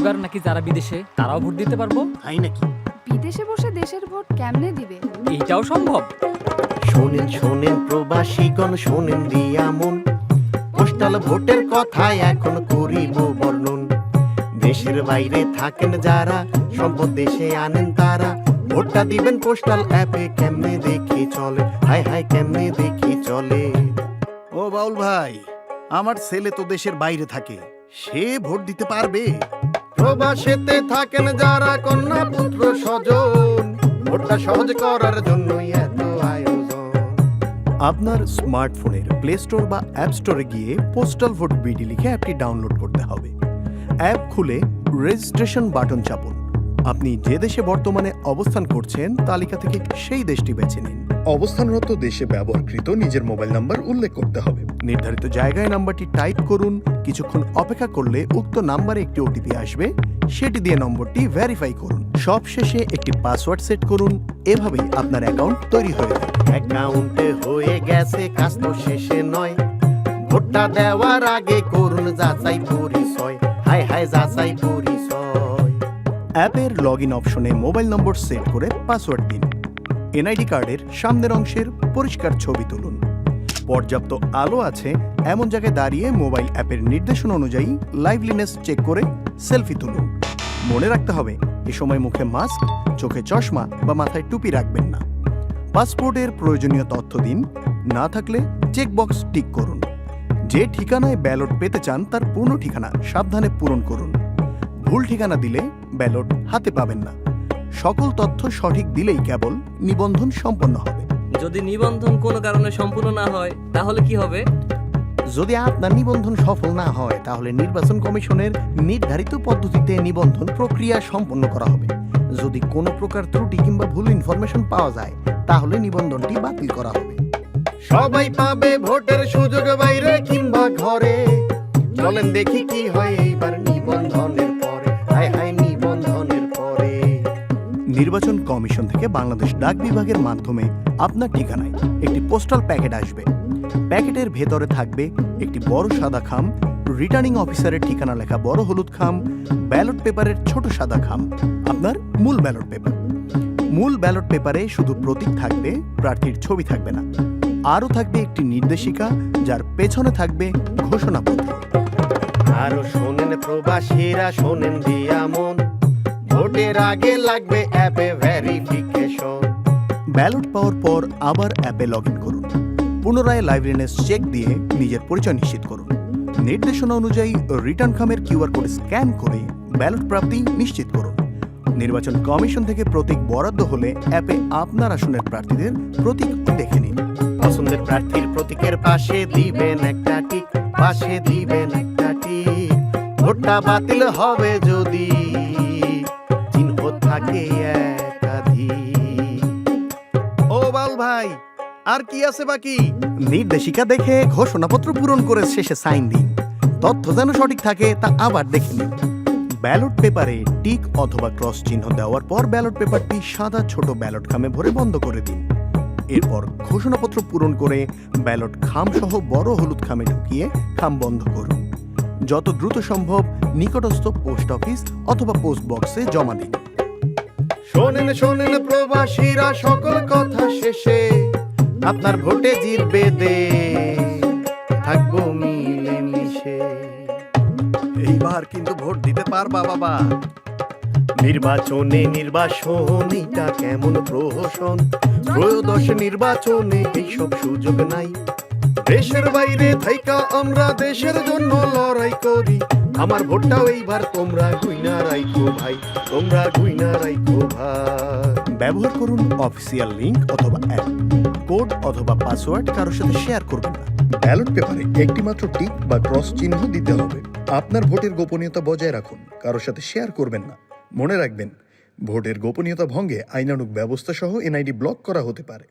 এবার নাকি যারা বিদেশে তারাও ভোট দিতে পারবো। তাই নাকি? বিদেশে বসে দেশের ভোট কেমনে দিবে? এইটাও সম্ভব। শোনেন শোনেন প্রবাসীগণ, শোনেন দিয়া মন, পোস্টাল ভোটের কথায় এখন করিব বর্ণন। দেশের বাইরে থাকেন যারা, সম্পদ দেশে আনেন তারা, ভোটটা দিবেন পোস্টাল অ্যাপে, কেমনে দেখি চলে, হায় হায় কেমনে দেখি চলে। ও বাউল ভাই, আমার ছেলে তো দেশের বাইরে থাকে, সে ভোট দিতে পারবে? প্রবাসেতে থাকেন যারা, কন্যা পুত্র স্বজন, ভোটটা সহজ করার জন্যই এত আয়োজন। আপনার স্মার্টফোনের প্লে স্টোর বা অ্যাপ স্টোরে গিয়ে পোস্টাল ভোট বিডি লিখে অ্যাপটি ডাউনলোড করতে হবে। অ্যাপ খুলে রেজিস্ট্রেশন বাটন চাপুন। আপনি যে দেশে বর্তমানে অবস্থান করছেন তালিকা থেকে সেই দেশটি বেছে নিন। অবস্থানরত দেশে ব্যবহারকৃত নিজের মোবাইল নাম্বার উল্লেখ করতে হবে। নির্ধারিত জায়গায় নাম্বারটি টাইপ করুন। কিছুক্ষণ অপেক্ষা করলে উক্ত নাম্বারে একটি ওটিপি আসবে, সেটি দিয়ে নম্বরটি ভেরিফাই করুন। সবশেষে একটি পাসওয়ার্ড সেট করুন। এভাবেই আপনার অ্যাকাউন্ট তৈরি হয়ে যাবে। অ্যাকাউন্টে হয়ে গেছে, কাজ তো শেষে নয়, ভোটটা দেওয়ার আগে করুন যাচাই পরিচয়, হায় হায় যাচাই পরিচয়। অ্যাপের লগ ইন অপশনে মোবাইল নম্বর সেট করে পাসওয়ার্ড দিন। এনআইডি কার্ডের সামনের অংশের পরিষ্কার ছবি তুলুন। পর্যাপ্ত আলো আছে এমন জায়গায় দাঁড়িয়ে মোবাইল অ্যাপের নির্দেশনা অনুযায়ী লাইভলিনেস চেক করে সেলফি তুলুন। মনে রাখতে হবে, এ সময় মুখে মাস্ক, চোখে চশমা বা মাথায় টুপি রাখবেন না। পাসপোর্টের প্রয়োজনীয় তথ্য দিন, না থাকলে চেকবক্স টিক করুন। যে ঠিকানায় ব্যালট পেতে চান তার পূর্ণ ঠিকানা সাবধানে পূরণ করুন। ভুল ঠিকানা দিলে ব্যালট হাতে পাবেন না। সকল তথ্য সঠিক দিলেই কেবল নিবন্ধন সম্পন্ন হবে। যদি নিবন্ধন কোনো কারণে সম্পূর্ণ না হয় তাহলে কি হবে? যদি আপনার নিবন্ধন সফল না হয় তাহলে নির্বাচন কমিশনের নির্ধারিত পদ্ধতিতে নিবন্ধন প্রক্রিয়া সম্পন্ন করা হবে। যদি কোনো প্রকার ত্রুটি কিংবা ভুল ইনফরমেশন পাওয়া যায় তাহলে নিবন্ধনটি বাতিল করা হবে। সবাই পাবে ভোটের সুযোগ, বাইরে কিংবা ঘরে, চলেন দেখি কি হয় এইবার নিবন্ধনের পরে, হায় হায় নিবন্ধনের পরে। নির্বাচন কমিশন থেকে বাংলাদেশ ডাক বিভাগের মাধ্যমে আপনার ঠিকানায় একটি পোস্টাল প্যাকেট আসবে। প্যাকেটের ভেতরে থাকবে একটি বড় সাদা খাম, রিটার্নিং অফিসারের ঠিকানা লেখা বড় হলুদ খাম, ব্যালট পেপারের ছোট সাদা খাম, আপনার মূল ব্যালট পেপার। মূল ব্যালট পেপারে শুধু প্রতীক থাকবে, প্রার্থীর ছবি থাকবে না। আরও থাকবে একটি নির্দেশিকা, যার পেছনে থাকবে ঘোষণাপত্র। আরো শোনেন প্রবাসীরা, শোনেন দিয়া মন, ভোটের আগে লাগবে অ্যাপে ভেরিফিকেশন। ব্যালট পাওয়ার পর আবার অ্যাপে লগ ইন করুন। পুনরায় লাইভলিনেস চেক দিয়ে নিজের পরিচয় নিশ্চিত করুন। নির্দেশনা অনুযায়ী রিটার্ন খামের কিউআর কোড স্ক্যান করে ব্যালট প্রাপ্তি নিশ্চিত করুন। নির্বাচন কমিশন থেকে প্রতীক বরাদ্দ হলে অ্যাপে আপনার আসনের প্রার্থীদের প্রতীক দেখে নিন। পছন্দের প্রার্থীর প্রতীকের পাশে দিবেন একটা টিক, পাশে দিবেন একটা টিক। ভোটটা বাতিল হবে যদি চিহ্ন থাকে একাধিক। ও বাউল ভাই, আর কি আছে বাকি? নির্দেশিকা দেখে ঘোষণাপত্র পূরণ করে শেষে সাইন দিন। তথ্য যেন সঠিক থাকে তা আবার দেখে নিন। ব্যালট পেপারে টিক অথবা ক্রস চিহ্ন দেওয়ার পর ব্যালট পেপারটি সাদা ছোট ব্যালট খামে ভরে বন্ধ করে দিন। এরপর ঘোষণাপত্র পূরণ করে ব্যালট খাম সহ বড় হলুদ খামে ঢুকিয়ে খাম বন্ধ করুন। যত দ্রুত সম্ভব নিকটস্থ পোস্ট অফিস অথবা পোস্ট বক্সে জমা দিন। শোনেন শোনেন প্রবাসীরা, সকল কথা শেষে আপনার ভোটে জিতবে দেশ, থাকবো মিলে মিশে। এইবার কিন্তু ভোট দিতে পারবা বাবা। নির্বাচনে নির্বাচনীটা কেমন প্রহসন, ত্রয়োদশ নির্বাচনে এইসব সুযোগ নাই। দেশের বাইরে থাইকা আমরা দেশের জন্য লড়াই করি, আমার ভোটটাও এইবার তোমরা গুইনা রাইখো ভাই, তোমরা গুইনা রাইখো ভাই। ব্যবহার করুন অফিসিয়াল লিংক অথবা অ্যাপ। কোড অথবা পাসওয়ার্ড কারোর সাথে শেয়ার করবেন না। ব্যালট পেপারে একটিমাত্র টিক বা ক্রস চিহ্ন দিতে হবে। আপনার ভোটের গোপনীয়তা বজায় রাখুন, কারোর সাথে শেয়ার করবেন না। মনে রাখবেন, ভোটের গোপনীয়তা ভঙ্গে আইনানুগ ব্যবস্থা সহ এনআইডি ব্লক করা হতে পারে।